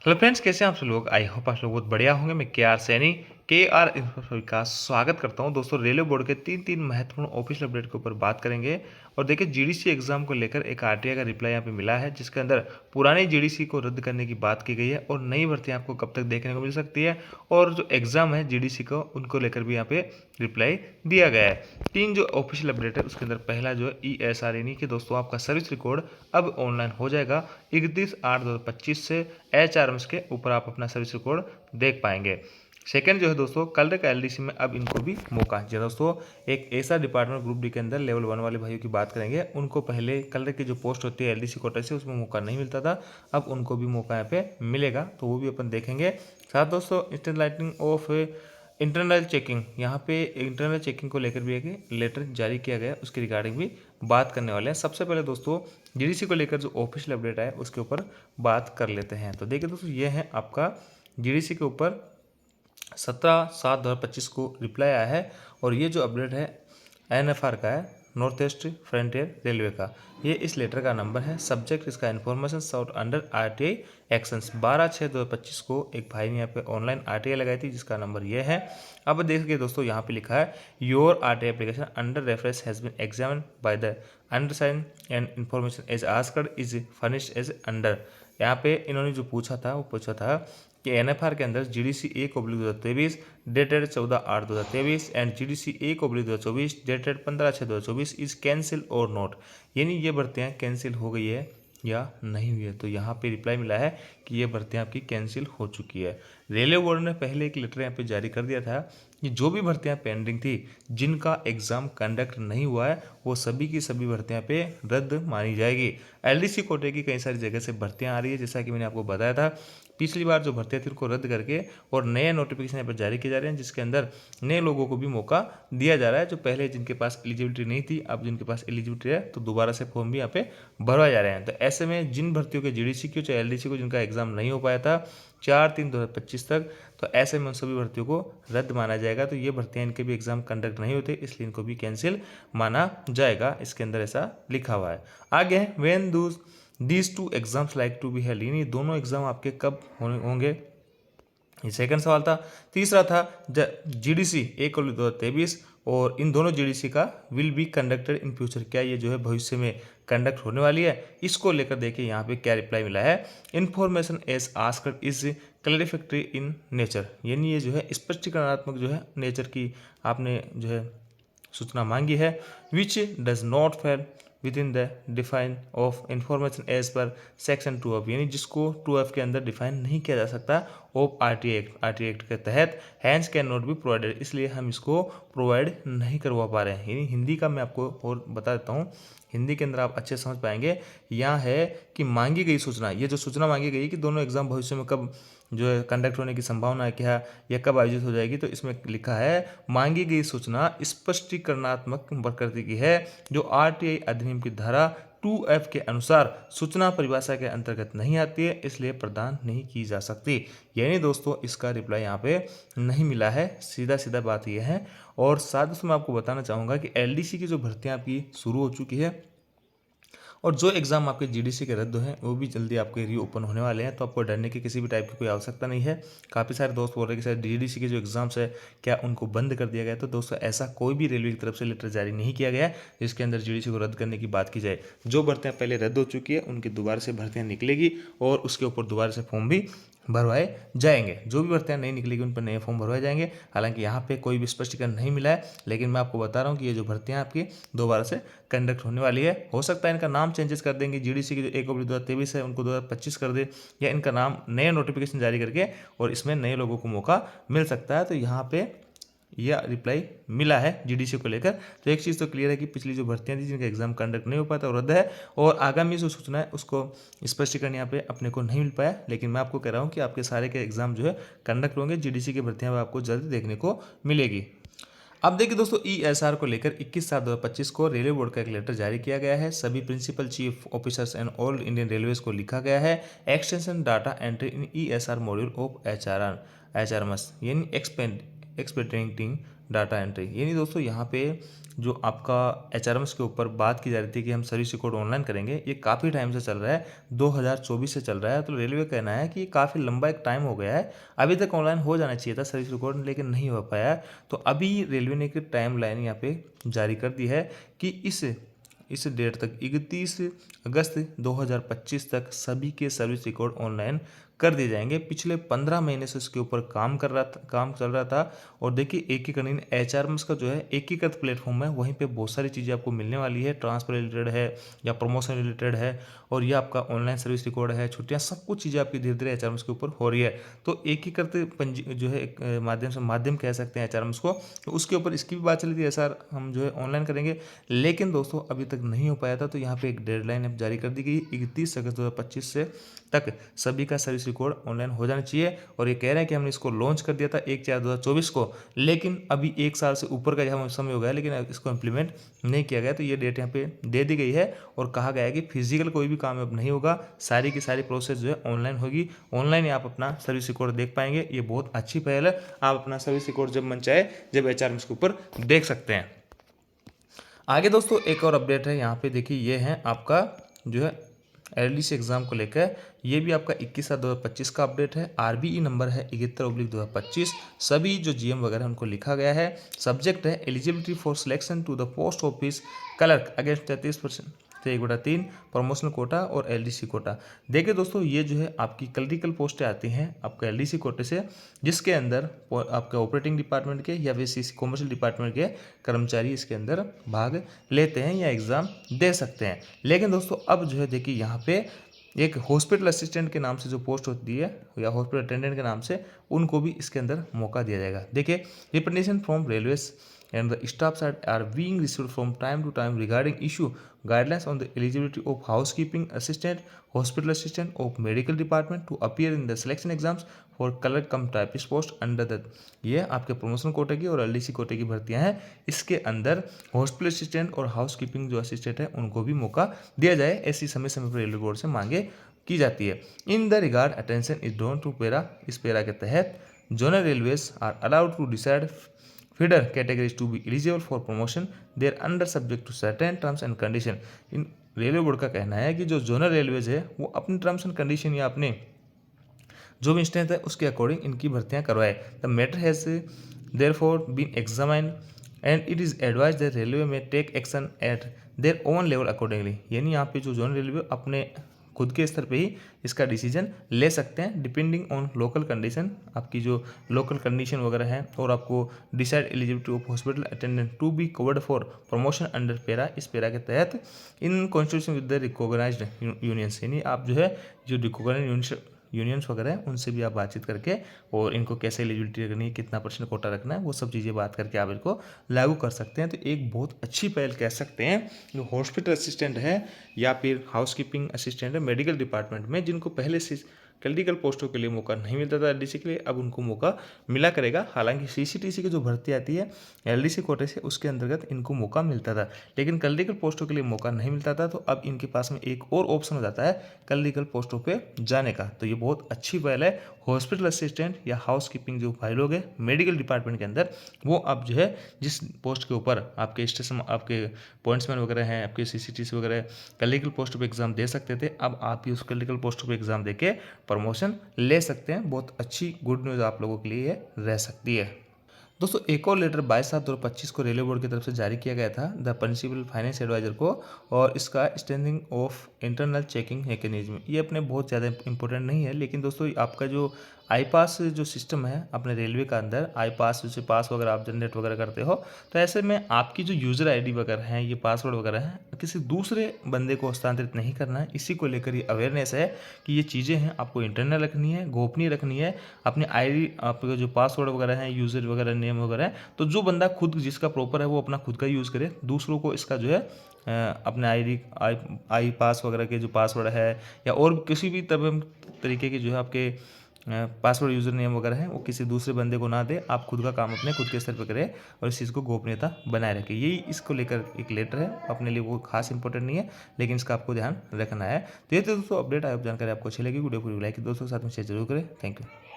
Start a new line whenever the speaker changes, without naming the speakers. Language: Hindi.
हेलो फ्रेंड्स, कैसे हैं आप सब लोग। आई होप आप लोग बहुत बढ़िया होंगे। मैं के आर सैनी सभी का स्वागत करता हूं। दोस्तों, रेलवे बोर्ड के तीन महत्वपूर्ण ऑफिशियल अपडेट के ऊपर बात करेंगे। और देखिए, जीडीसी एग्जाम को लेकर एक आरटीआई का रिप्लाई यहाँ पे मिला है, जिसके अंदर पुरानी जीडीसी को रद्द करने की बात की गई है और नई भर्ती आपको कब तक देखने को मिल सकती है। और जो एग्जाम है जीडीसी को, उनको लेकर भी यहाँ पे रिप्लाई दिया गया है। तीन जो ऑफिशियल अपडेट है उसके अंदर पहला जो है ESR, यानी कि दोस्तों आपका सर्विस रिकॉर्ड अब ऑनलाइन हो जाएगा 31/8/2025 से। HRMS के ऊपर आप अपना सर्विस रिकॉर्ड देख पाएंगे। सेकंड जो है दोस्तों, कलर का एलडीसी में अब इनको भी मौका है। दोस्तों, एक ऐसा डिपार्टमेंट ग्रुप डी के अंदर लेवल 1 वाले भाइयों की बात करेंगे, उनको पहले कलर की जो पोस्ट होती है एलडीसी कोटा से, उसमें मौका नहीं मिलता था। अब उनको भी मौका यहाँ पे मिलेगा, तो वो भी अपन देखेंगे। साथ दोस्तों, instant lighting of internal checking, यहाँ पे इंटरनल चेकिंग को लेकर भी एक लेटर जारी किया गया, उसके रिगार्डिंग भी बात करने वाले हैं। सबसे पहले दोस्तों, जीडीसी को लेकर जो ऑफिशियल अपडेट है उसके ऊपर बात कर लेते हैं। तो देखिए दोस्तों, ये है आपका जीडीसी के ऊपर 17/7/2025 को रिप्लाई आया है। और ये जो अपडेट है NFR का है, नॉर्थ ईस्ट फ्रंटियर रेलवे का। ये इस लेटर का नंबर है। सब्जेक्ट इसका information sought under RTI actions. 12/6/2025 को एक भाई ने यहाँ पे ऑनलाइन RTI लगाई थी, जिसका नंबर ये है। अब देखिए दोस्तों, यहाँ पे लिखा है your RTI application under reference has been examined by the undersigned and information as asked is furnished as under. यहाँ पे इन्होंने जो पूछा था वो पूछा था कि NFR के अंदर GDC 1/2023 dated 14/8/2023 and GDC 1/2024 dated 15/6/2024 is cancel और नॉट, यानी ये भर्तियाँ कैंसिल हो गई है या नहीं हुई है। तो यहाँ पे रिप्लाई मिला है कि ये भर्तियाँ आपकी कैंसिल हो चुकी है। रेलवे बोर्ड ने पहले एक लेटर यहाँ पे जारी कर दिया था कि जो भी भर्तियाँ पेंडिंग थी, जिनका एग्जाम कंडक्ट नहीं हुआ है, वो सभी की सभी भर्तियाँ पे रद्द मानी जाएगी। एलडीसी कोटे की कई सारी जगह से भर्तियाँ आ रही है, जैसा कि मैंने आपको बताया था। पिछली बार जो भर्तियाँ थी उनको रद्द करके और नए नोटिफिकेशन यहाँ पर जारी किए जा रहे हैं, जिसके अंदर नए लोगों को भी मौका दिया जा रहा है। जो पहले जिनके पास एलिजिबिलिटी नहीं थी, अब जिनके पास एलिजिबिलिटी है, तो दोबारा से फॉर्म भी यहाँ पे भरवाए जा रहे हैं। तो ऐसे में जिन भर्तियों के जीडीसी की चाहे एलडीसी को, जिनका एग्जाम नहीं हो पाया था 4/3/2025 तक, तो ऐसे में उन सभी भर्तियों को रद्द माना जाएगा। तो ये भर्तियाँ, इनके भी एग्जाम कंडक्ट नहीं होते, इसलिए इनको भी कैंसिल माना जाएगा। इसके अंदर ऐसा लिखा हुआ है। आगे है when these two exams like to be held, यानी दोनों एग्जाम आपके कब होंगे, ये सेकंड सवाल था। तीसरा था GDC 1/2023 और इन दोनों जीडीसी का will be conducted in future, क्या ये जो है भविष्य में कंडक्ट होने वाली है। इसको लेकर देखिए यहाँ पे क्या रिप्लाई मिला है। Information as asked is clarificatory in nature, यानी ये जो है स्पष्टीकरणात्मक जो है नेचर की आपने जो है सूचना मांगी है। Which does not fail within the define of information as per section 2F, यानी जिसको 2F के अंदर डिफाइन नहीं किया जा सकता ऑफ RTI एक्ट के तहत, hence can not be provided, इसलिए हम इसको प्रोवाइड नहीं करवा पा रहे हैं। यानी हिंदी का मैं आपको और बता देता हूँ, हिंदी के अंदर आप अच्छे समझ पाएंगे। यहाँ है कि मांगी गई सूचना, ये जो सूचना मांगी गई कि दोनों एग्जाम भविष्य में कब जो है कंडक्ट होने की संभावना है क्या, या कब आयोजित हो जाएगी, तो इसमें लिखा है मांगी गई सूचना स्पष्टीकरणात्मक प्रकृति की है, जो RTI अधिनियम की धारा 2F के अनुसार सूचना परिभाषा के अंतर्गत नहीं आती है, इसलिए प्रदान नहीं की जा सकती। यानी दोस्तों, इसका रिप्लाई यहाँ पे नहीं मिला है, सीधा सीधा बात यह है। और साथ ही मैं आपको बताना चाहूँगा कि LDC की जो भर्तियाँ आपकी शुरू हो चुकी है, और जो एग्ज़ाम आपके जीडीसी के रद्द हैं वो भी जल्दी आपके री ओपन होने वाले हैं, तो आपको डरने की किसी भी टाइप की कोई आवश्यकता नहीं है। काफ़ी सारे दोस्त बोल रहे हैं कि सर जीडीसी के जो एग्ज़ाम्स है क्या उनको बंद कर दिया गया है, तो दोस्तों ऐसा कोई भी रेलवे की तरफ से लेटर जारी नहीं किया गया है जिसके अंदर जीडीसी को रद्द करने की बात की जाए। जो भर्तियाँ पहले रद्द हो चुकी है उनकी दोबारा से भर्तियाँ निकलेगी और उसके ऊपर दोबारा से फॉर्म भी भरवाए जाएंगे। जो भी भर्तियाँ नहीं निकलेगी उन पर नए फॉर्म भरवाए जाएंगे। हालांकि यहाँ पे कोई भी स्पष्टीकरण नहीं मिला है, लेकिन मैं आपको बता रहा हूँ कि ये जो भर्तियाँ आपकी दोबारा से कंडक्ट होने वाली है। हो सकता है इनका नाम चेंजेस कर देंगे, जीडीसी की जो 1/2023 है उनको 2025 कर दे, या इनका नाम नए नोटिफिकेशन जारी करके और इसमें नए लोगों को मौका मिल सकता है। तो यहाँ पे यह रिप्लाई मिला है जीडीसी को लेकर। तो एक चीज़ तो क्लियर है कि पिछली जो भर्तियां थी जिनका एग्जाम कंडक्ट नहीं हो पाया वो रद्द है, और आगामी जो सूचना है उसको स्पष्टीकरण यहाँ पे अपने को नहीं मिल पाया। लेकिन मैं आपको कह रहा हूँ कि आपके सारे के एग्जाम जो है कंडक्ट होंगे, जीडीसी की भर्तियां आपको जल्द देखने को मिलेगी। अब देखिए दोस्तों, ESR को लेकर 21/7/2025 को रेलवे बोर्ड का एक लेटर जारी किया गया है। सभी principal chief officers and all Indian railways को लिखा गया है। Extension data entry in ESR module of HRMS, यानी एक्सपेडिटिंग डाटा एंट्री। यानी दोस्तों यहाँ पे जो आपका HRMS के ऊपर बात की जा रही थी कि हम सर्विस रिकॉर्ड ऑनलाइन करेंगे, ये काफ़ी टाइम से चल रहा है, 2024 से चल रहा है। तो रेलवे का कहना है कि काफ़ी लंबा एक टाइम हो गया है, अभी तक ऑनलाइन हो जाना चाहिए था सर्विस रिकॉर्ड, लेकिन नहीं हो पाया है। तो अभी रेलवे ने एक टाइम लाइन यहाँ पे जारी कर दी है कि इस डेट तक 31 अगस्त 2025 तक सभी के सर्विस रिकॉर्ड ऑनलाइन कर दिए जाएंगे। पिछले 15 महीने से इसके ऊपर काम चल रहा था। और देखिए एकीकरण HRMS का जो है एकीकृत प्लेटफॉर्म है, वहीं पे बहुत सारी चीज़ें आपको मिलने वाली है, ट्रांसफर रिलेटेड है या प्रमोशन रिलेटेड है, और ये आपका ऑनलाइन सर्विस रिकॉर्ड है, छुट्टियाँ, सब कुछ चीज़ें आपकी धीरे धीरे HRMS के ऊपर हो रही है। तो एकीकृत जो है एक माध्यम कह सकते हैं HRMS को, तो उसके ऊपर इसकी भी बात चली थी SR हम जो है ऑनलाइन करेंगे, लेकिन दोस्तों अभी तक नहीं हो पाया था। तो यहाँ पे एक डेडलाइन अब जारी कर दी गई 31 अगस्त 2025 से तक सभी का सर्विस रिकॉर्ड ऑनलाइन हो जाना चाहिए। और ये कह रहे हैं कि हमने इसको लॉन्च कर दिया था 1/4/2024 को, लेकिन अभी 1 साल से ऊपर का यहाँ समय हो गया, लेकिन इसको इम्प्लीमेंट नहीं किया गया। तो ये डेट यहाँ पे दे दी गई है और कहा गया है कि फिजिकल कोई भी काम अब नहीं होगा, सारी की सारी प्रोसेस जो है ऑनलाइन होगी। ऑनलाइन ही आप अपना सर्विस रिकॉर्ड देख पाएंगे। ये बहुत अच्छी पहल है, आप अपना सर्विस रिकॉर्ड जब मन चाहे जब HRMS के ऊपर देख सकते हैं। आगे दोस्तों एक और अपडेट है यहाँ पे, देखिए ये है आपका जो है LDC एग्जाम को लेकर, ये भी आपका 21/7/2025 का अपडेट है। RBE नंबर है 71/2025। सभी जो GM वगैरह उनको लिखा गया है। सब्जेक्ट है eligibility for selection to the post office clerk against 33% से 1/3 प्रमोशनल कोटा और LDC कोटा। देखिए दोस्तों ये जो है आपकी क्लरिकल पोस्टें आती हैं आपका LDC कोटे से, जिसके अंदर आपके ऑपरेटिंग डिपार्टमेंट के या VCC कॉमर्शियल डिपार्टमेंट के कर्मचारी इसके अंदर भाग लेते हैं या एग्ज़ाम दे सकते हैं। लेकिन दोस्तों अब जो है देखिए यहाँ पे एक हॉस्पिटल असिस्टेंट के नाम से जो पोस्ट होती है या हॉस्पिटल अटेंडेंट के नाम से, उनको भी इसके अंदर मौका दिया जाएगा। देखिए representation from railways and the staff side are being received from time to time regarding issue guidelines on the eligibility of housekeeping assistant, hospital assistant of medical department to appear in the selection exams for clerk cum typist post under the, ये आपके प्रमोशन कोटे की और LDC कोटे की भर्तियां हैं। इसके अंदर हॉस्पिटल असिस्टेंट और हाउसकीपिंग जो असिस्टेंट है उनको भी मौका दिया जाए, ऐसी समय समय पर रेलवे बोर्ड से मांगे की जाती है। In the regard attention is drawn to para, इस पैरा के तहत zonal railways are allowed to decide feeder categories to be eligible for promotion, they are under subject to certain terms and condition। In railway board का कहना है कि जो जोनल रेलवेज है वो अपने टर्म्स एंड कंडीशन या अपने जो भी इंस्टेंस है उसके अकॉर्डिंग इनकी भर्तियां करवाए। The matter has therefore been examined and it is advise that railway में take action at their own level accordingly. यानी यहाँ पे जो जोनल रेलवे अपने खुद के स्तर पे ही इसका डिसीजन ले सकते हैं डिपेंडिंग ऑन लोकल कंडीशन, आपकी जो लोकल कंडीशन वगैरह है, और आपको decide eligibility of hospital attendant to be covered for promotion under para, इस पैरा के तहत in constitution with the recognised unions. यानी आप जो है जो रिकॉग्नाइज्ड यूनियंस वगैरह हैं उनसे भी आप बातचीत करके और इनको कैसे एलिजिबिलिटी रखनी है, कितना % कोटा रखना है, वो सब चीज़ें बात करके आप इनको लागू कर सकते हैं। तो एक बहुत अच्छी पहल कह सकते हैं जो हॉस्पिटल असिस्टेंट है या फिर हाउसकीपिंग असिस्टेंट है मेडिकल डिपार्टमेंट में, जिनको पहले से क्लरिकल पोस्टों के लिए मौका नहीं मिलता था LDC के लिए, अब उनको मौका मिला करेगा। हालांकि CCTC की जो भर्ती आती है LDC कोटे से उसके अंतर्गत इनको मौका मिलता था, लेकिन क्लरिकल पोस्टों के लिए मौका नहीं मिलता था। तो अब इनके पास में एक और ऑप्शन हो जाता है क्लरिकल पोस्टों पे जाने का। तो ये बहुत अच्छी पहल है। हॉस्पिटल असिस्टेंट या हाउसकीपिंग जो भाई लोग हैं मेडिकल डिपार्टमेंट के अंदर, वो अब जो है जिस पोस्ट के ऊपर आपके स्टेशन आपके पॉइंट्समैन वगैरह हैं, आपके CCTC वगैरह क्लरिकल पोस्ट पे एग्जाम दे सकते थे, अब आप भी उस क्लरिकल पोस्ट पे एग्जाम देके प्रमोशन ले सकते हैं। बहुत अच्छी गुड न्यूज़ आप लोगों के लिए रह सकती है। दोस्तों एक और लेटर 22/7/2025 को रेलवे बोर्ड की तरफ से जारी किया गया था द प्रिंसिपल फाइनेंस एडवाइजर को, और इसका strengthening of internal checking mechanism, ये अपने बहुत ज़्यादा इंपॉर्टेंट नहीं है, लेकिन दोस्तों आपका जो आई-पास जो सिस्टम है अपने रेलवे का अंदर, आई-पास जैसे पास वगैरह आप जनरेट वगैरह करते हो, तो ऐसे में आपकी जो यूज़र ID वगैरह हैं, ये पासवर्ड वगैरह हैं, किसी दूसरे बंदे को हस्तांतरित नहीं करना है। इसी को लेकर ये अवेयरनेस है कि ये चीज़ें हैं आपको इंटरनल रखनी है, गोपनीय रखनी है। अपने ID आपके जो पासवर्ड वगैरह हैं, यूज़र वगैरह नेम वगैरह है, तो जो बंदा खुद जिसका प्रॉपर है वो अपना खुद का यूज़ करे, दूसरों को इसका जो है अपने आई पास वगैरह के जो पासवर्ड है या और किसी भी तरीके के जो है आपके पासवर्ड यूज़र नेम वगैरह है वो किसी दूसरे बंदे को ना दे, आप खुद का काम अपने खुद के स्तर पर करें और इस चीज़ को गोपनीयता बनाए रखें। यही इसको लेकर एक लेटर है, अपने लिए वो खास इंपॉर्टेंट नहीं है, लेकिन इसका आपको ध्यान रखना है। तो ये तो दोस्तों अपडेट, आप जानकारी आपको अच्छी लगी, वीडियो को लाइक दोस्तों के साथ में शेयर जरूर करें। Thank you.